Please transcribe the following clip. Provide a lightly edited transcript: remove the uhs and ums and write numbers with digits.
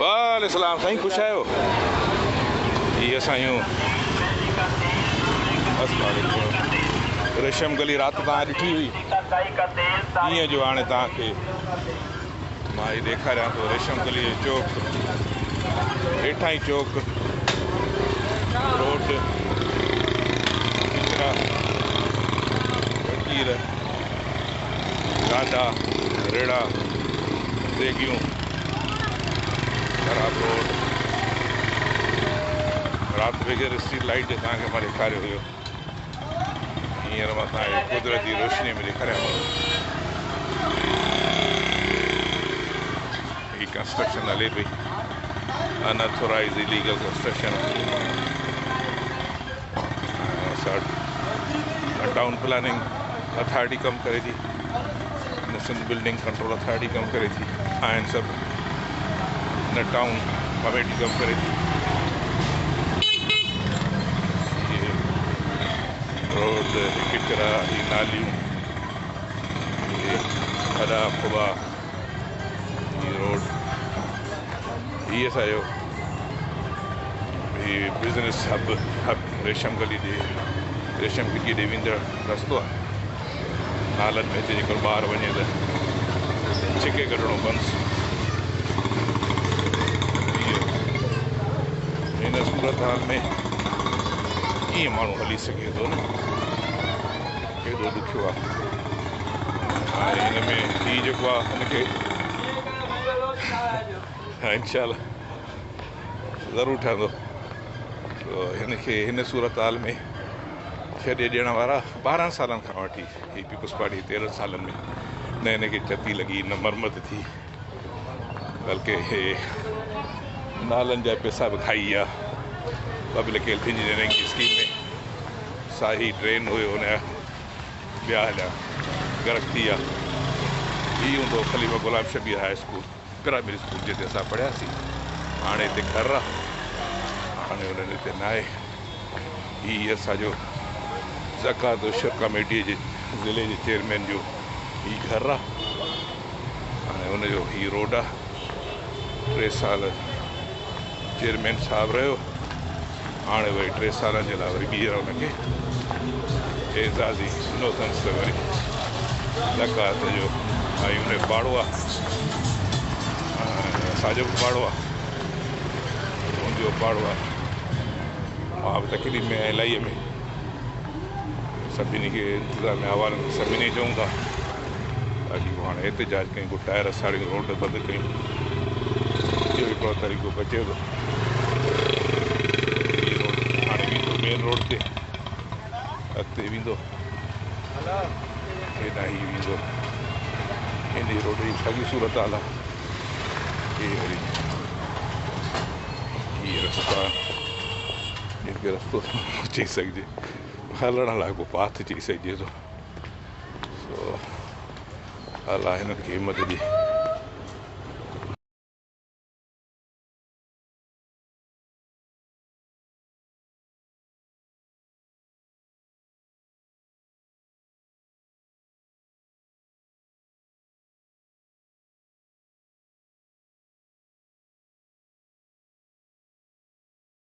वालेकुम साईं, ख़ुशि आहियो? इहे असांजूं रेशम गली राति तव्हां ॾिठी हुई, ईअं जो हाणे तव्हांखे मां ही ॾेखारियां थो। रेशम गली जो चौक, हेठां ई चौक, रोड, किचरा, वकीर, गाडा, रेड़ा, देगियूं, ख़राब रोड। राति बग़ैर स्ट्रीट लाइट जे तव्हांखे मां ॾेखारियो हुयो। हींअर मां तव्हांखे कुदरती रोशनी में ॾेखारियां थो। ही कंस्ट्रक्शन हले पई, unauthorised illegal construction. Town planning authority कमु करे थी, सिंध बिल्डिंग कंट्रोल अथॉरिटी कमु करे थी, आहिनि सभु न टाउन कमेटी कमु करे थी। रोड, किचरा, ही नालियूं, खॾा खुॿा, ही रोड, ही असांजो ही बिज़नेस हब रेशम गली जे रेशम गली ॾे वेंदड़ रस्तो आहे। नालनि में हिते जेको ॿाहिरि वञे त छिके कढणो बंदि। हिन सूरत हाल में कीअं माण्हू हली सघे थो न, केॾो ॾुखियो आहे। हाणे हिन में हीउ जेको आहे हुनखे इंशाल्लाह ज़रूरु ठहंदो। हिनखे हिन सूरत हाल में छॾे ॾियण वारा 12 सालनि खां वठी ही पीपुल्स पार्टी 13 सालनि में न हिनखे छती लॻी, न मरमत थी, बल्कि हे नालनि जा पैसा बि खाई विया। पब्लिक हेल्थ इंजीनियरिंग जी स्कीम में साही ड्रेन हुयो, हुनजा ॿिया हलिया, गरक थी विया। हीअ हूंदो Khalifa Ghulam Shabbir high school, primary school जिते असां पढ़ियासीं। हाणे हिते घर आहे, हाणे हुननि हिते न आहे। हीअ असांजो ज़कात उशर कमेटीअ जे ज़िले जे चेयरमैन जो हीउ घरु आहे। हाणे हुनजो हीउ रोड आहे। 3 साल चेयरमैन साहिबु रहियो, हाणे वरी 3 सालनि जे लाइ वरी ॿीहर हुनखे एज़ाज़ी ॾिनो अथनि। त वरी ज़कात जो ऐं हुन पाड़ो आहे, असांजो बि पाड़ो आहे, मुंहिंजो पाड़ो आहे। मां बि तकलीफ़ में आहियां इलाही में। सभिनी खे इंतज़ामिया वारनि सभिनी चऊं था ताकी हाणे एहतिजाज कयूं, को टायर साड़ियूं, रोड बंदि कयूं। इहो हिकिड़ो तरीक़ो बचे थो। हीअ रोड हाणे वेंदो मेन रोड ते, अॻिते वेंदो, हेॾां ही वेंदो। हिन रोड जी साॻी सूरत हाल आहे। हीअ वरी हीअ रस्ता, हिनखे रस्तो चई सघिजे, हलण लाइ को पाथ चई सघिजे थो। अलाह हिननि खे हिमत ॾिए।